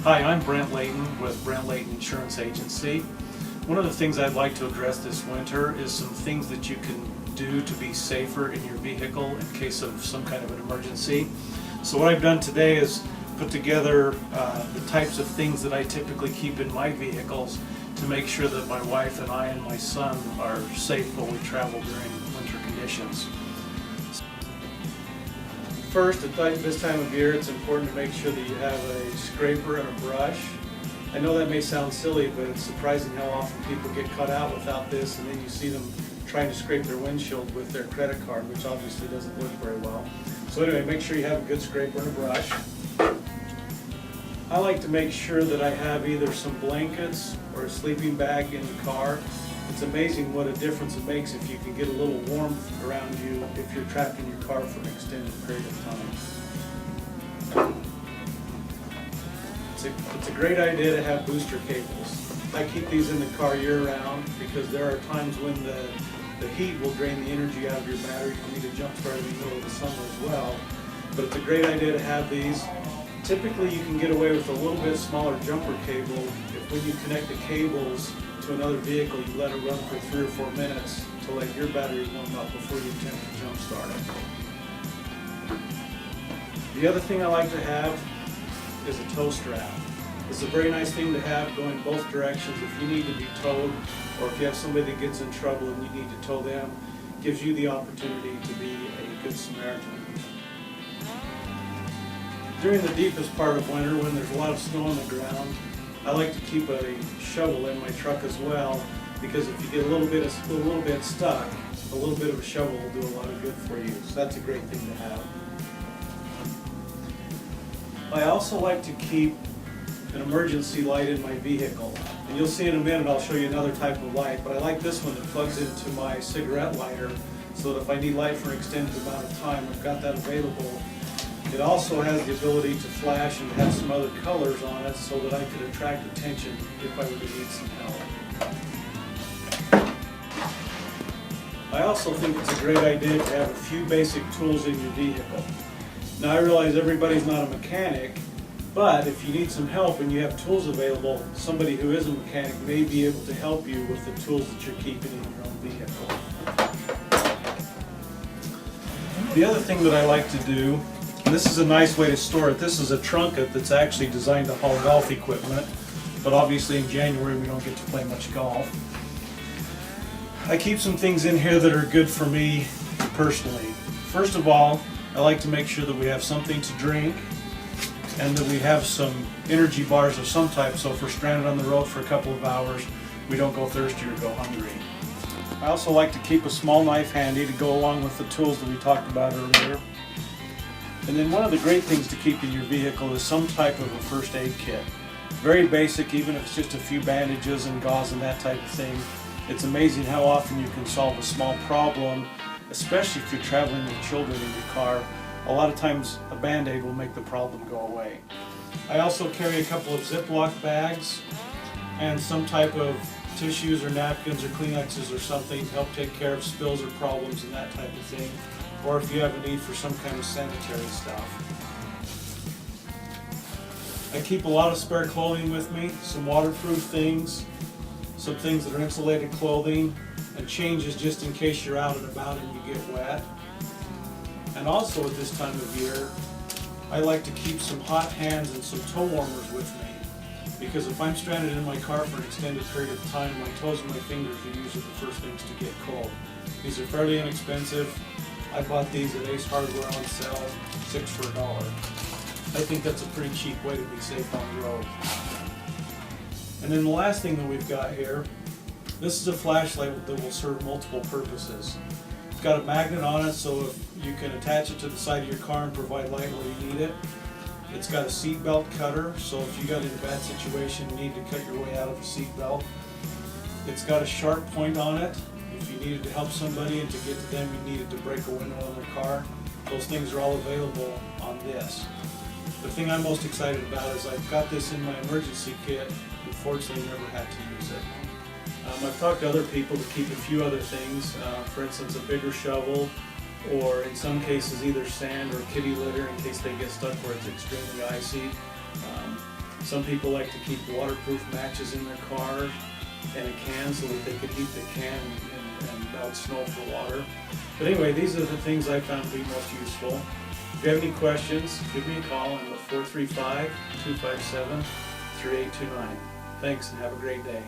Hi, I'm Brent Layton with Brent Layton Insurance Agency. One of the things I'd like to address this winter is some things that you can do to be safer in your vehicle in case of some kind of an emergency. So what I've done today is put together the types of things that I typically keep in my vehicles to make sure that my wife and I and my son are safe while we travel during winter conditions. First, at this time of year, it's important to make sure that you have a scraper and a brush. I know that may sound silly, but it's surprising how often people get caught out without this, and then you see them trying to scrape their windshield with their credit card, which obviously doesn't look very well. So anyway, make sure you have a good scraper and a brush. I like to make sure that I have either some blankets or a sleeping bag in the car. It's amazing what a difference it makes if you can get a little warmth around you if you're trapped in your car for an extended period of time. It's a great idea to have booster cables. I keep these in the car year-round because there are times when the heat will drain the energy out of your battery. You need to jump start in the middle of the summer as well. But it's a great idea to have these. Typically you can get away with a little bit smaller jumper cable if when you connect the cables to another vehicle, you let it run for 3 or 4 minutes to let your battery warm up before you attempt to jump start it. The other thing I like to have is a tow strap. It's a very nice thing to have going both directions if you need to be towed, or if you have somebody that gets in trouble and you need to tow them. It gives you the opportunity to be a good Samaritan. During the deepest part of winter, when there's a lot of snow on the ground, I like to keep a shovel in my truck as well, because if you get a little bit stuck, a little bit of a shovel will do a lot of good for you. So that's a great thing to have. I also like to keep an emergency light in my vehicle. And you'll see in a minute I'll show you another type of light, but I like this one that plugs into my cigarette lighter so that if I need light for an extended amount of time, I've got that available. It also has the ability to flash and have some other colors on it so that I could attract attention if I were to need some help. I also think it's a great idea to have a few basic tools in your vehicle. Now I realize everybody's not a mechanic, but if you need some help and you have tools available, somebody who is a mechanic may be able to help you with the tools that you're keeping in your own vehicle. The other thing that I like to do, and this is a nice way to store it. This is a trunket that's actually designed to haul golf equipment, but obviously in January we don't get to play much golf. I keep some things in here that are good for me personally. First of all, I like to make sure that we have something to drink and that we have some energy bars of some type, so if we're stranded on the road for a couple of hours, we don't go thirsty or go hungry. I also like to keep a small knife handy to go along with the tools that we talked about earlier. And then one of the great things to keep in your vehicle is some type of a first aid kit. Very basic, even if it's just a few bandages and gauze and that type of thing. It's amazing how often you can solve a small problem, especially if you're traveling with children in your car. A lot of times a Band-Aid will make the problem go away. I also carry a couple of Ziploc bags and some type of tissues or napkins or Kleenexes or something to help take care of spills or problems and that type of thing, or if you have a need for some kind of sanitary stuff. I keep a lot of spare clothing with me, some waterproof things, some things that are insulated clothing, and changes just in case you're out and about and you get wet. And also at this time of year, I like to keep some hot hands and some toe warmers with me, because if I'm stranded in my car for an extended period of time, my toes and my fingers are usually the first things to get cold. These are fairly inexpensive. I bought these at Ace Hardware on sale, 6 for $1. I think that's a pretty cheap way to be safe on the road. And then the last thing that we've got here, this is a flashlight that will serve multiple purposes. It's got a magnet on it, so if you can attach it to the side of your car and provide light where you need it. It's got a seat belt cutter, so if you got in a bad situation and need to cut your way out of a seat belt. It's got a sharp point on it. If you needed to help somebody and to get to them, you needed to break a window on their car. Those things are all available on this. The thing I'm most excited about is I've got this in my emergency kit. Unfortunately, never had to use it. I've talked to other people to keep a few other things, for instance, a bigger shovel, or in some cases either sand or kitty litter in case they get stuck where it's extremely icy. Some people like to keep waterproof matches in their car and a can so that they could heat the can and melt snow for water. But anyway, these are the things I found to be most useful. If you have any questions, give me a call. I'm at 435-257-3829. Thanks and have a great day.